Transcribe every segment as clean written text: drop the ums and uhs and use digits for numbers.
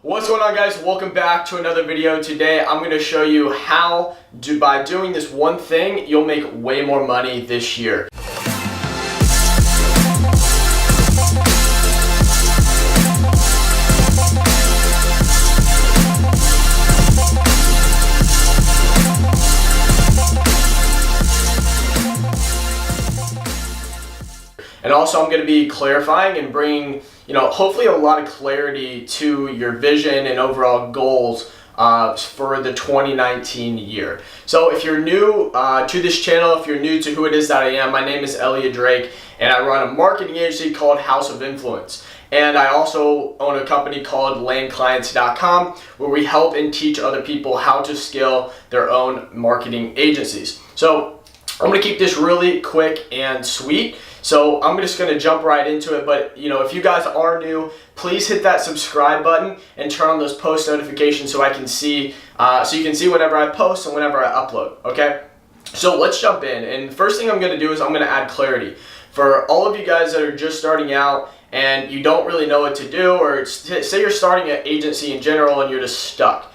What's going on, guys? Welcome back to another video. Today I'm going to show you how by doing this one thing you'll make way more money this year. And also I'm going to be clarifying and bringing, hopefully a lot of clarity to your vision and overall goals for the 2019 year. So if you're new to this channel, if you're new to who it is that I am, my name is Elliot Drake and I run a marketing agency called House of Influence. And I also own a company called landclients.com where we help and teach other people how to scale their own marketing agencies. So I'm going to keep this really quick and sweet. So I'm just going to jump right into it, but if you guys are new, please hit that subscribe button and turn on those post notifications so I can see, so you can see whenever I post and whenever I upload, okay? So let's jump in, and the first thing I'm going to do is I'm going to add clarity. For all of you guys that are just starting out and you don't really know what to do, or say you're starting an agency in general and you're just stuck,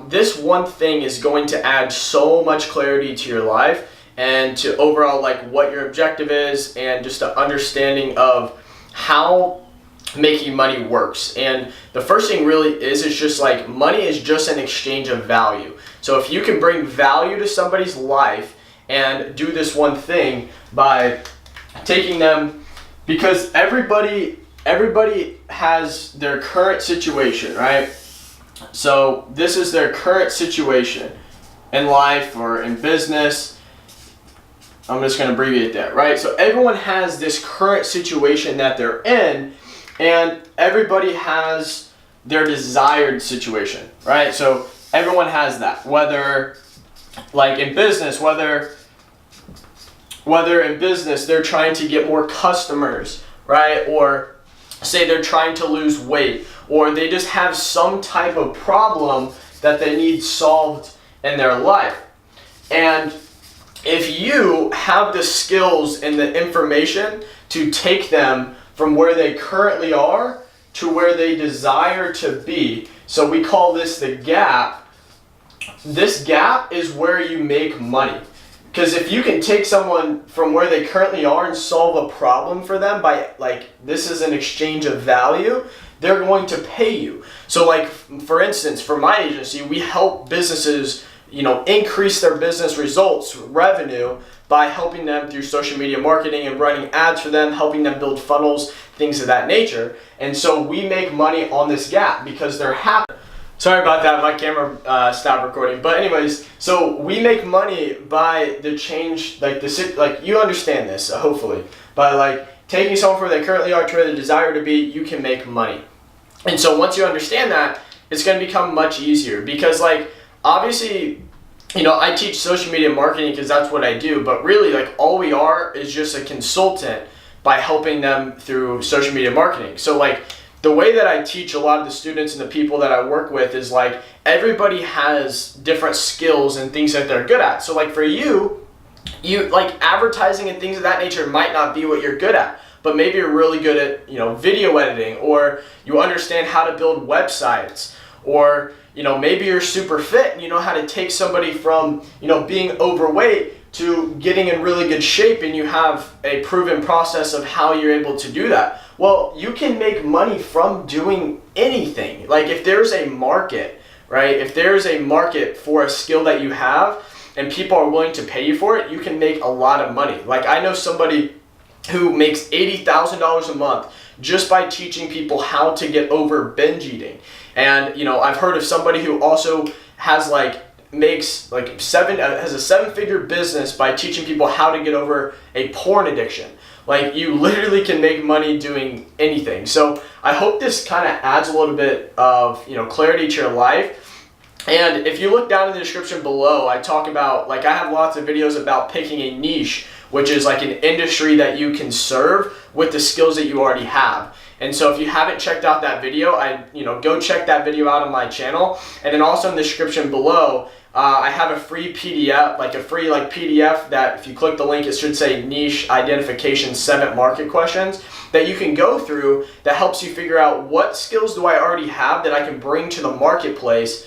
this one thing is going to add so much clarity to your life and to overall what your objective is and just an understanding of how making money works. And the first thing really is just money is just an exchange of value. So if you can bring value to somebody's life and do this one thing by taking them, because everybody has their current situation, right? So this is their current situation in life or in business. I'm just going to abbreviate that, right? So everyone has this current situation that they're in, and everybody has their desired situation, right? So everyone has that, whether in business, whether in business they're trying to get more customers, right? Or say they're trying to lose weight, or they just have some type of problem that they need solved in their life. And if you have the skills and the information to take them from where they currently are to where they desire to be, so we call this the gap. This gap is where you make money. Because if you can take someone from where they currently are and solve a problem for them by this is an exchange of value, they're going to pay you. So for instance, for my agency, we help businesses increase their business results, revenue, by helping them through social media marketing and running ads for them, helping them build funnels, things of that nature. And so we make money on this gap because they're happy. Sorry about that, my camera stopped recording. But anyways, so we make money by the change, you understand this, hopefully. By taking someone from where they currently are to where they desire to be, you can make money. And so once you understand that, it's going to become much easier because obviously, I teach social media marketing because that's what I do, but really all we are is just a consultant by helping them through social media marketing. So the way that I teach a lot of the students and the people that I work with is everybody has different skills and things that they're good at. So for you advertising and things of that nature might not be what you're good at, but maybe you're really good at video editing, or you understand how to build websites, or maybe you're super fit and you know how to take somebody from being overweight to getting in really good shape, and you have a proven process of how you're able to do that. Well, you can make money from doing anything. If there's a market, right? If there's a market for a skill that you have and people are willing to pay you for it, you can make a lot of money. I know somebody who makes $80,000 a month just by teaching people how to get over binge eating. And I've heard of somebody who also has has a seven-figure business by teaching people how to get over a porn addiction. You literally can make money doing anything. So I hope this kind of adds a little bit of clarity to your life. And if you look down in the description below, I talk about I have lots of videos about picking a niche, which is an industry that you can serve with the skills that you already have. And so if you haven't checked out that video, go check that video out on my channel. And then also in the description below, I have a free PDF, like a free PDF that if you click the link, it should say niche identification 7 market questions that you can go through that helps you figure out what skills do I already have that I can bring to the marketplace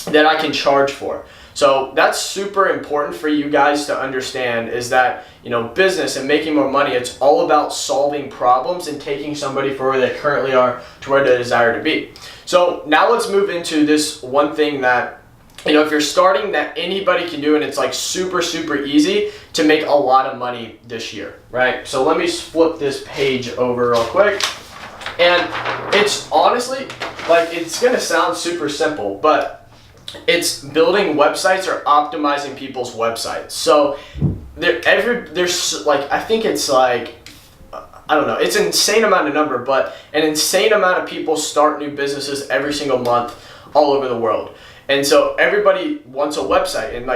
that I can charge for. So that's super important for you guys to understand, is that, business and making more money, it's all about solving problems and taking somebody from where they currently are to where they desire to be. So now let's move into this one thing that, if you're starting, that anybody can do, and it's like super, super easy to make a lot of money this year, right? So let me flip this page over real quick. And it's honestly, it's going to sound super simple, but it's building websites or optimizing people's websites. So I think it's I don't know, it's an insane amount of number, but an insane amount of people start new businesses every single month all over the world. And so everybody wants a website, and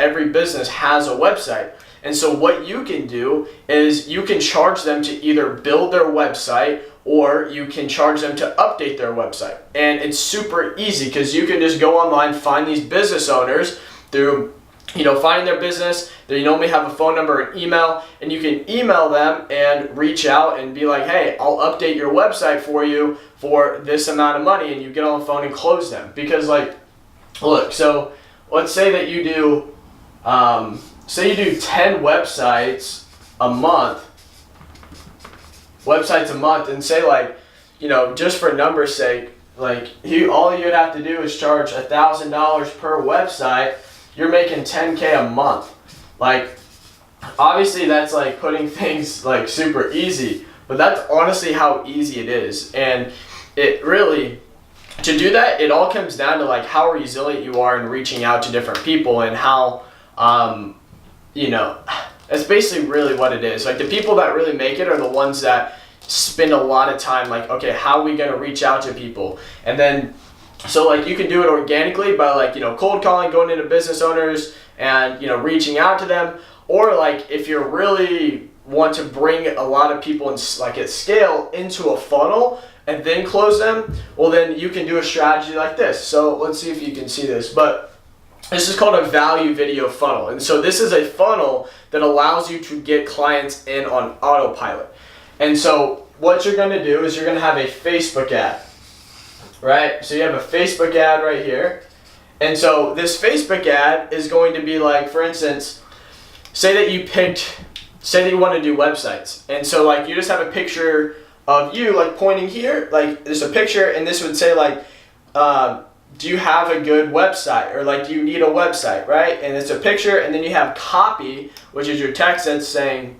every business has a website. And so what you can do is you can charge them to either build their website, or you can charge them to update their website. And it's super easy because you can just go online, find these business owners through, finding their business. They normally have a phone number and email, and you can email them and reach out and be like, hey, I'll update your website for you for this amount of money, and you get on the phone and close them. Because look, so let's say that you do, 10 websites a month, and say just for numbers sake, all you'd have to do is charge $1,000 per website. You're making $10K a month. Obviously that's putting things super easy, but that's honestly how easy it is. And it really, to do that, it all comes down to how resilient you are in reaching out to different people, and how that's basically really what it is. The people that really make it are the ones that spend a lot of time okay, how are we going to reach out to people? And then so you can do it organically by cold calling, going into business owners and reaching out to them. Or if you really want to bring a lot of people and at scale into a funnel and then close them, well, then you can do a strategy like this. So let's see if you can see this, but this is called a value video funnel. And so this is a funnel that allows you to get clients in on autopilot. And so what you're going to do is you're going to have a Facebook ad, right? So you have a Facebook ad right here. And so this Facebook ad is going to be for instance, say that you want to do websites. And so you just have a picture of you pointing here, there's a picture, and this would say do you have a good website, or do you need a website, right? And it's a picture, and then you have copy, which is your text that's saying,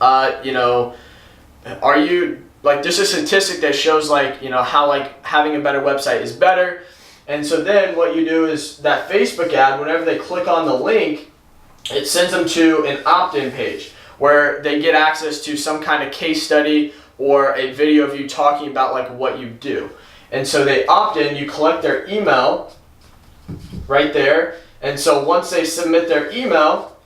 are you just a statistic that shows how having a better website is better. And so then what you do is that Facebook ad, whenever they click on the link, it sends them to an opt-in page where they get access to some kind of case study or a video of you talking about what you do. And so they opt in, you collect their email right there. And so once they submit their email,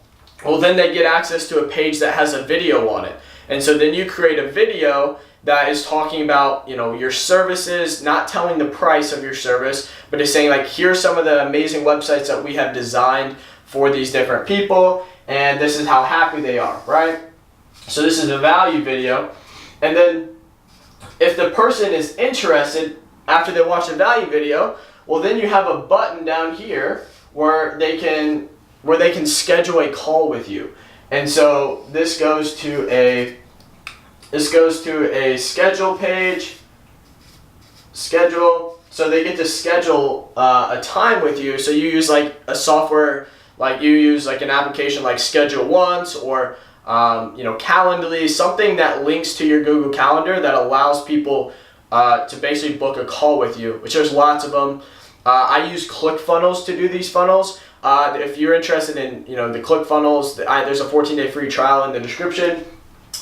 well, then they get access to a page that has a video on it. And so then you create a video that is talking about, your services, not telling the price of your service, but is saying here's some of the amazing websites that we have designed for these different people, and this is how happy they are, right? So this is a value video. And then if the person is interested after they watch the value video, well, then you have a button down here where they can schedule a call with you. And so this goes to a schedule page, schedule. So they get to schedule a time with you. So you use a software, you use an application like Schedule Once, or Calendly, something that links to your Google Calendar that allows people to basically book a call with you, which there's lots of them. I use ClickFunnels to do these funnels. If you're interested in the ClickFunnels, there's a 14-day free trial in the description.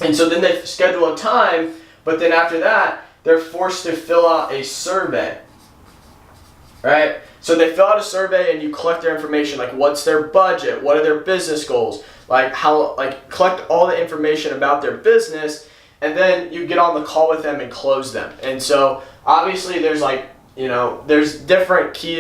And so then they schedule a time, but then after that, they're forced to fill out a survey, right? So they fill out a survey and you collect their information, what's their budget, what are their business goals, collect all the information about their business. and then you get on the call with them and close them. And so obviously there's there's different key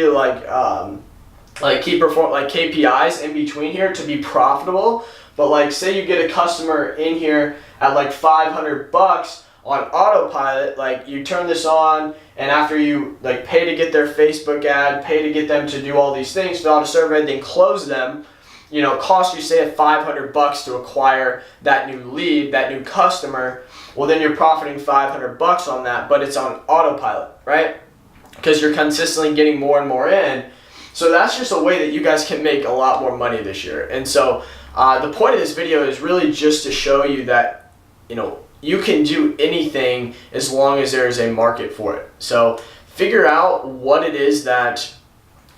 KPIs in between here to be profitable. But like, say you get a customer in here at like $500 on autopilot, like you turn this on, and after you like pay to get their Facebook ad, pay to get them to do all these things, fill out a survey, then close them, it costs you, say, $500 to acquire that new lead, that new customer. Well, then you're profiting $500 on that, but it's on autopilot, right? Because you're consistently getting more and more in. So that's just a way that you guys can make a lot more money this year. And so the point of this video is really just to show you that, you can do anything as long as there is a market for it. So figure out what it is that,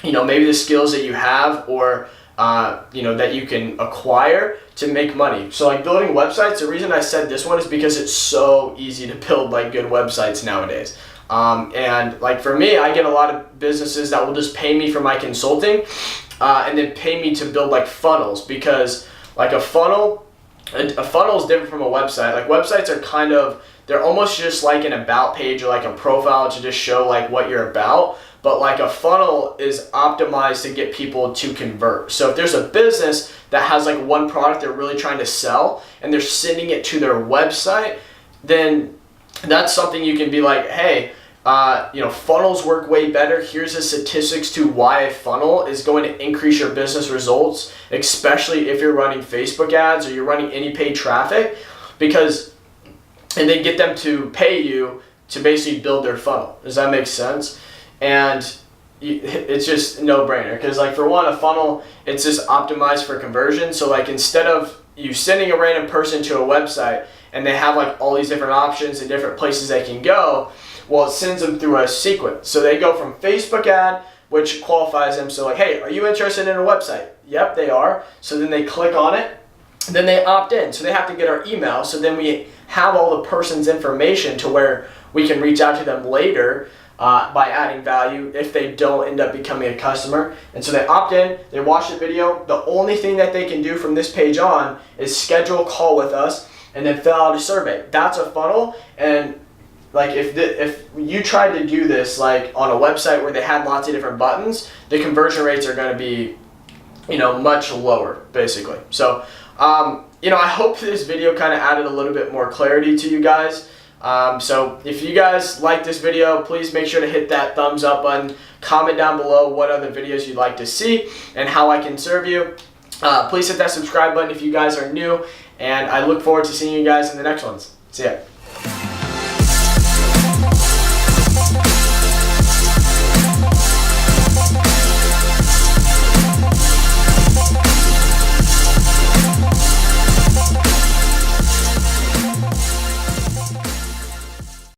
maybe the skills that you have, or that you can acquire to make money. So like building websites, the reason I said this one is because it's so easy to build like good websites nowadays. And like for me, I get a lot of businesses that will just pay me for my consulting, and then pay me to build like funnels, because like a funnel is different from a website. Like websites are they're almost just like an about page or like a profile to just show like what you're about. But like a funnel is optimized to get people to convert. So if there's a business that has like one product they're really trying to sell and they're sending it to their website, then that's something you can be like, hey, funnels work way better. Here's the statistics to why a funnel is going to increase your business results, especially if you're running Facebook ads or you're running any paid traffic, and then get them to pay you to basically build their funnel. Does that make sense? And it's just no brainer, because like for one, a funnel, it's just optimized for conversion. So like instead of you sending a random person to a website and they have like all these different options and different places they can go, well, it sends them through a sequence. So they go from Facebook ad, which qualifies them. So like, hey, are you interested in a website? Yep, they are. So then they click on it, then they opt in. So they have to get our email. So then we have all the person's information to where we can reach out to them later by adding value if they don't end up becoming a customer. And so they opt in, they watch the video. The only thing that they can do from this page on is schedule a call with us and then fill out a survey. That's a funnel. And like if you tried to do this like on a website where they had lots of different buttons, the conversion rates are going to be, much lower basically. So, I hope this video kind of added a little bit more clarity to you guys. So if you guys like this video, please make sure to hit that thumbs up button, comment down below what other videos you'd like to see and how I can serve you. Please hit that subscribe button if you guys are new, and I look forward to seeing you guys in the next ones. See ya.